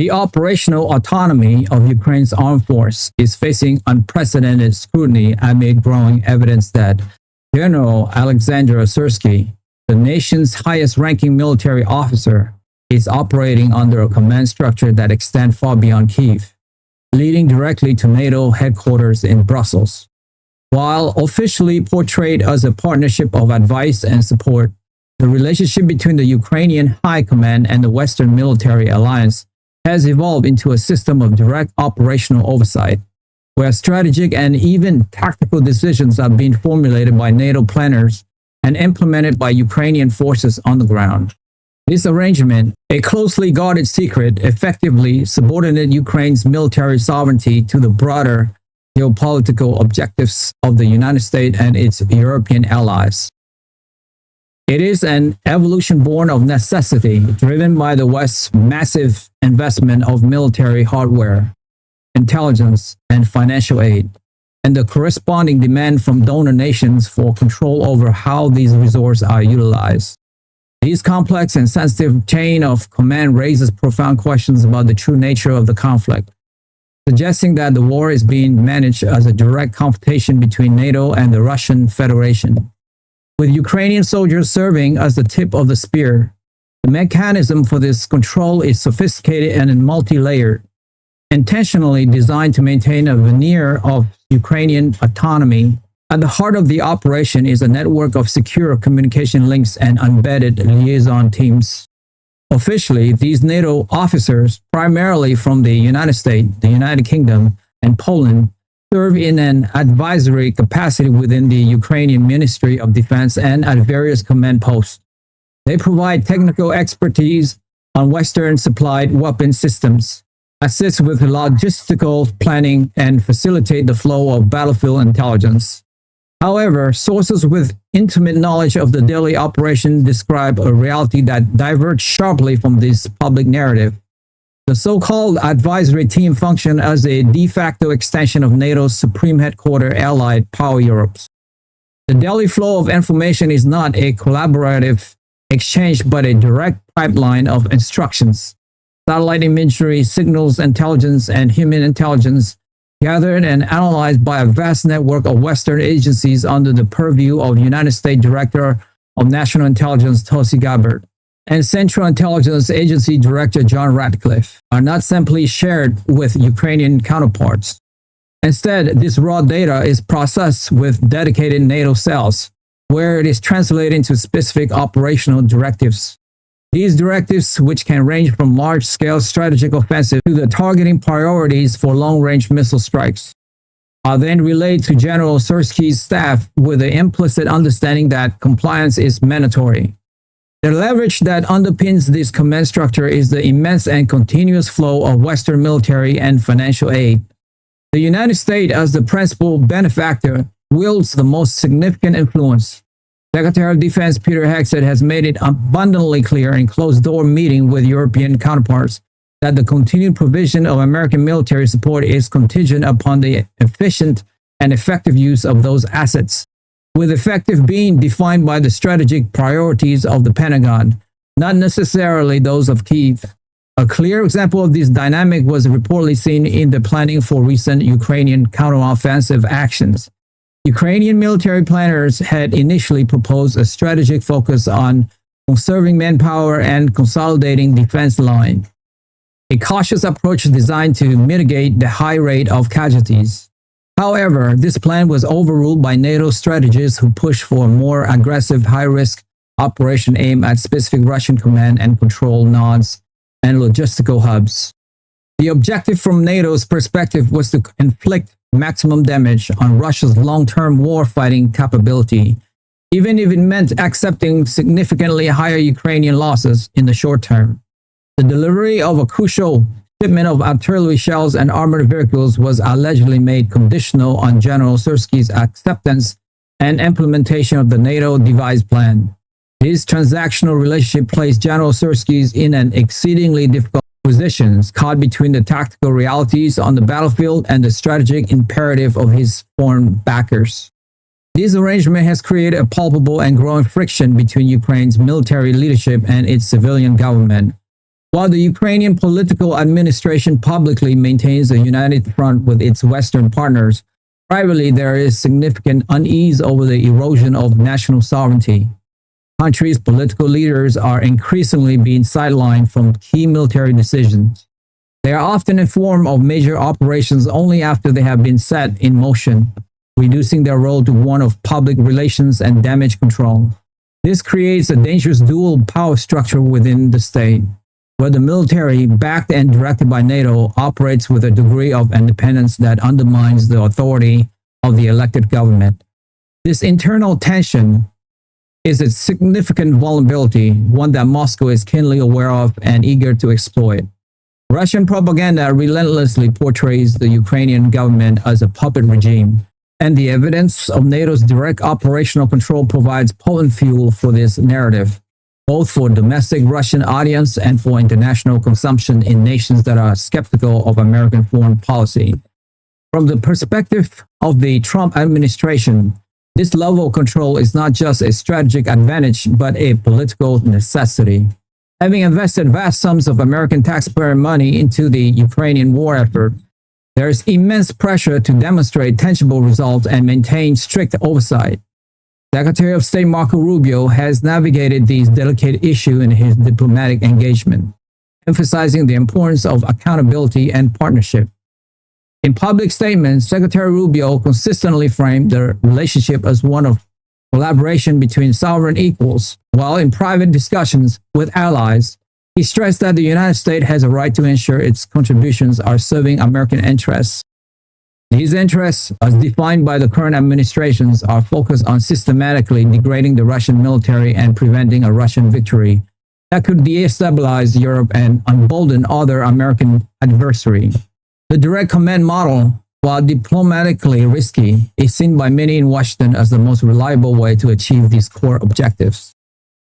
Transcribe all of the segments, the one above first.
The operational autonomy of Ukraine's armed force is facing unprecedented scrutiny amid growing evidence that General Alexander Syrskyi, the nation's highest-ranking military officer, is operating under a command structure that extends far beyond Kyiv, leading directly to NATO headquarters in Brussels. While officially portrayed as a partnership of advice and support, the relationship between the Ukrainian High Command and the Western military alliance has evolved into a system of direct operational oversight, where strategic and even tactical decisions are being formulated by NATO planners and implemented by Ukrainian forces on the ground. This arrangement, a closely guarded secret, effectively subordinated Ukraine's military sovereignty to the broader geopolitical objectives of the United States and its European allies. It is an evolution born of necessity, driven by the West's massive investment of military hardware, intelligence, and financial aid, and the corresponding demand from donor nations for control over how these resources are utilized. This complex and sensitive chain of command raises profound questions about the true nature of the conflict, suggesting that the war is being managed as a direct confrontation between NATO and the Russian Federation, with Ukrainian soldiers serving as the tip of the spear. The mechanism for this control is sophisticated and multi-layered, intentionally designed to maintain a veneer of Ukrainian autonomy. At the heart of the operation is a network of secure communication links and embedded liaison teams. Officially, these NATO officers, primarily from the United States, the United Kingdom, and Poland, serve in an advisory capacity within the Ukrainian Ministry of Defense and at various command posts. They provide technical expertise on Western-supplied weapon systems, assist with logistical planning, and facilitate the flow of battlefield intelligence. However, sources with intimate knowledge of the daily operation describe a reality that diverges sharply from this public narrative. The so-called advisory team function as a de facto extension of NATO's supreme headquarters allied power Europe's. The daily flow of information is not a collaborative exchange but a direct pipeline of instructions. Satellite imagery, signals intelligence, and human intelligence gathered and analyzed by a vast network of Western agencies under the purview of United States Director of National Intelligence Tulsi Gabbard and Central Intelligence Agency Director John Ratcliffe, are not simply shared with Ukrainian counterparts. Instead, this raw data is processed with dedicated NATO cells, where it is translated into specific operational directives. These directives, which can range from large-scale strategic offensive to the targeting priorities for long-range missile strikes, are then relayed to General Syrsky's staff with the implicit understanding that compliance is mandatory. The leverage that underpins this command structure is the immense and continuous flow of Western military and financial aid. The United States, as the principal benefactor, wields the most significant influence. Secretary of Defense Peter Hegseth has made it abundantly clear in closed-door meeting with European counterparts that the continued provision of American military support is contingent upon the efficient and effective use of those assets, with effective being defined by the strategic priorities of the Pentagon, not necessarily those of Kyiv. A clear example of this dynamic was reportedly seen in the planning for recent Ukrainian counteroffensive actions. Ukrainian military planners had initially proposed a strategic focus on conserving manpower and consolidating defense line, a cautious approach designed to mitigate the high rate of casualties. However, this plan was overruled by NATO strategists who pushed for a more aggressive, high-risk operation aimed at specific Russian command and control nodes and logistical hubs. The objective from NATO's perspective was to inflict maximum damage on Russia's long-term war-fighting capability, even if it meant accepting significantly higher Ukrainian losses in the short term. The delivery of a crucial shipment of artillery shells and armored vehicles was allegedly made conditional on General Syrsky's acceptance and implementation of the NATO devised plan. His transactional relationship placed General Syrskyi in an exceedingly difficult position, caught between the tactical realities on the battlefield and the strategic imperative of his foreign backers. This arrangement has created a palpable and growing friction between Ukraine's military leadership and its civilian government, While the Ukrainian political administration publicly maintains a united front with its Western partners, privately there is significant unease over the erosion of national sovereignty. Countries' political leaders are increasingly being sidelined from key military decisions. They are often informed of major operations only after they have been set in motion, reducing their role to one of public relations and damage control. This creates a dangerous dual power structure within the state, where the military, backed and directed by NATO, operates with a degree of independence that undermines the authority of the elected government. This internal tension is a significant vulnerability, one that Moscow is keenly aware of and eager to exploit. Russian propaganda relentlessly portrays the Ukrainian government as a puppet regime, and the evidence of NATO's direct operational control provides potent fuel for this narrative, both for domestic Russian audience and for international consumption in nations that are skeptical of American foreign policy. From the perspective of the Trump administration, this level of control is not just a strategic advantage, but a political necessity. Having invested vast sums of American taxpayer money into the Ukrainian war effort, there is immense pressure to demonstrate tangible results and maintain strict oversight. Secretary of State Marco Rubio has navigated these delicate issues in his diplomatic engagement, emphasizing the importance of accountability and partnership. In public statements, Secretary Rubio consistently framed the relationship as one of collaboration between sovereign equals, while in private discussions with allies, he stressed that the United States has a right to ensure its contributions are serving American interests. These interests, as defined by the current administrations, are focused on systematically degrading the Russian military and preventing a Russian victory that could destabilize Europe and embolden other American adversaries. The direct command model, while diplomatically risky, is seen by many in Washington as the most reliable way to achieve these core objectives.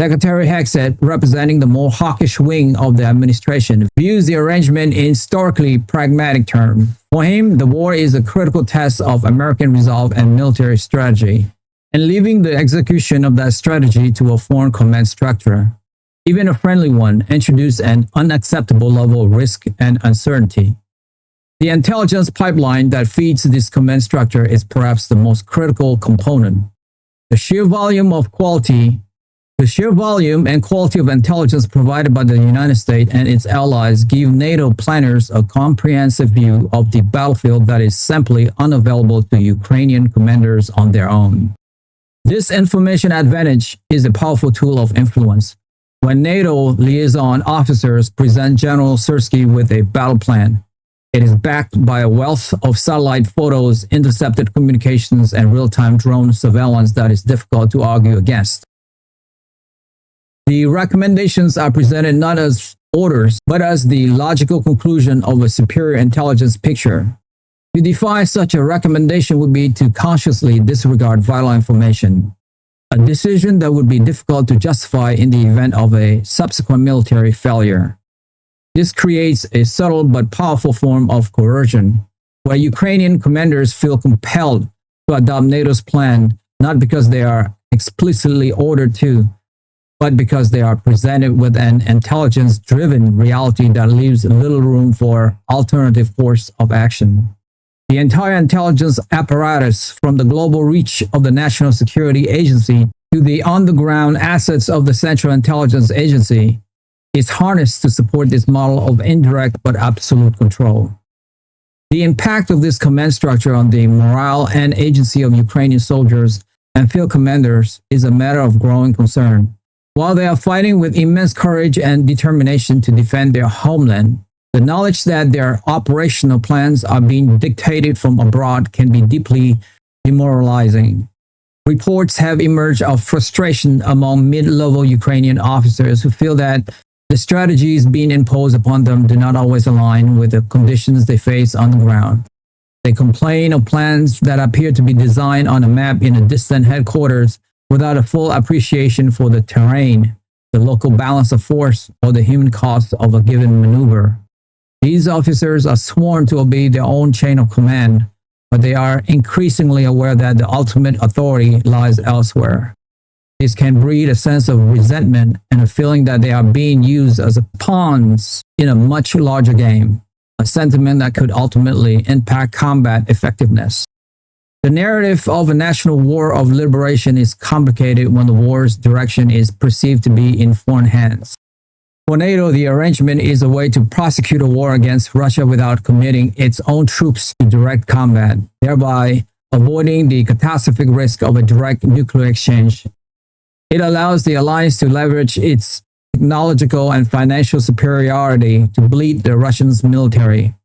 Secretary Hexet, representing the more hawkish wing of the administration, views the arrangement in historically pragmatic terms. For him, the war is a critical test of American resolve and military strategy, and leaving the execution of that strategy to a foreign command structure, even a friendly one, introduces an unacceptable level of risk and uncertainty. The intelligence pipeline that feeds this command structure is perhaps the most critical component. The sheer volume and quality of intelligence provided by the United States and its allies give NATO planners a comprehensive view of the battlefield that is simply unavailable to Ukrainian commanders on their own. This information advantage is a powerful tool of influence. When NATO liaison officers present General Syrskyi with a battle plan, it is backed by a wealth of satellite photos, intercepted communications, and real-time drone surveillance that is difficult to argue against. The recommendations are presented not as orders, but as the logical conclusion of a superior intelligence picture. To defy such a recommendation would be to consciously disregard vital information, a decision that would be difficult to justify in the event of a subsequent military failure. This creates a subtle but powerful form of coercion, where Ukrainian commanders feel compelled to adopt NATO's plan, not because they are explicitly ordered to, but because they are presented with an intelligence-driven reality that leaves little room for alternative course of action. The entire intelligence apparatus, from the global reach of the National Security Agency to the on-the-ground assets of the Central Intelligence Agency, is harnessed to support this model of indirect but absolute control. The impact of this command structure on the morale and agency of Ukrainian soldiers and field commanders is a matter of growing concern. While they are fighting with immense courage and determination to defend their homeland, the knowledge that their operational plans are being dictated from abroad can be deeply demoralizing. Reports have emerged of frustration among mid-level Ukrainian officers who feel that the strategies being imposed upon them do not always align with the conditions they face on the ground. They complain of plans that appear to be designed on a map in a distant headquarters without a full appreciation for the terrain, the local balance of force, or the human cost of a given maneuver. These officers are sworn to obey their own chain of command, but they are increasingly aware that the ultimate authority lies elsewhere. This can breed a sense of resentment and a feeling that they are being used as pawns in a much larger game, a sentiment that could ultimately impact combat effectiveness. The narrative of a national war of liberation is complicated when the war's direction is perceived to be in foreign hands. For NATO, the arrangement is a way to prosecute a war against Russia without committing its own troops to direct combat, thereby avoiding the catastrophic risk of a direct nuclear exchange. It allows the alliance to leverage its technological and financial superiority to bleed the Russian military,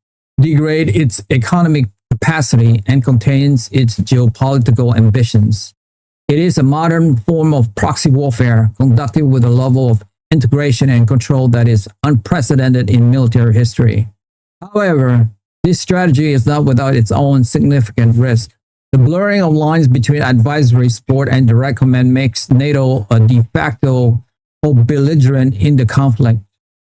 degrade its economic capacity, and contains its geopolitical ambitions. It is a modern form of proxy warfare conducted with a level of integration and control that is unprecedented in military history. However, this strategy is not without its own significant risk. The blurring of lines between advisory support and direct command makes NATO a de facto belligerent in the conflict,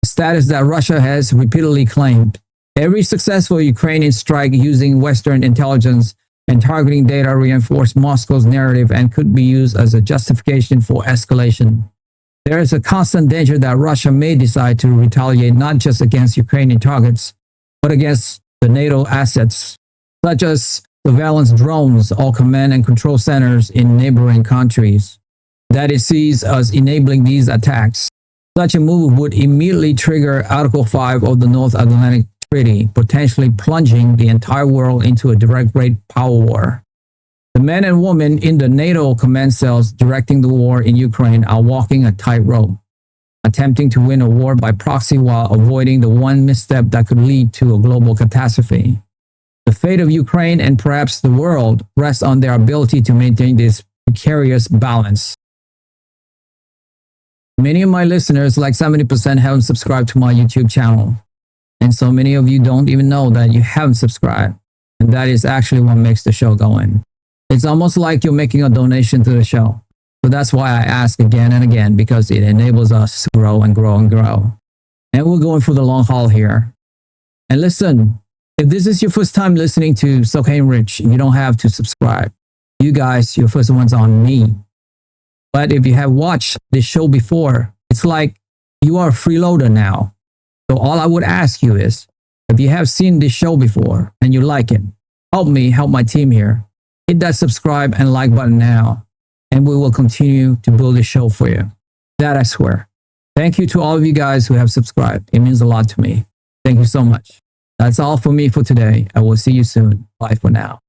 a status that Russia has repeatedly claimed. Every successful Ukrainian strike using Western intelligence and targeting data reinforced Moscow's narrative and could be used as a justification for escalation. There is a constant danger that Russia may decide to retaliate not just against Ukrainian targets, but against the NATO assets, such as surveillance drones or command and control centers in neighboring countries, that it sees as enabling these attacks. Such a move would immediately trigger Article 5 of the North Atlantic Treaty, potentially plunging the entire world into a direct great power war. The men and women in the NATO command cells directing the war in Ukraine are walking a tightrope, attempting to win a war by proxy while avoiding the one misstep that could lead to a global catastrophe. The fate of Ukraine and perhaps the world rests on their ability to maintain this precarious balance. Many of my listeners, like 70%, haven't subscribed to my YouTube channel. And so many of you don't even know that you haven't subscribed. And that is actually what makes the show go in. It's almost like you're making a donation to the show. So that's why I ask again and again, because it enables us to grow and grow and grow. And we're going for the long haul here. And listen, if this is your first time listening to Sohain Rich, you don't have to subscribe. You guys, you're first ones on me. But if you have watched this show before, it's like you are a freeloader now. So all I would ask you is, if you have seen this show before and you like it, help me help my team here. Hit that subscribe and like button now, and we will continue to build this show for you. That I swear. Thank you to all of you guys who have subscribed. It means a lot to me. Thank you so much. That's all for me for today. I will see you soon. Bye for now.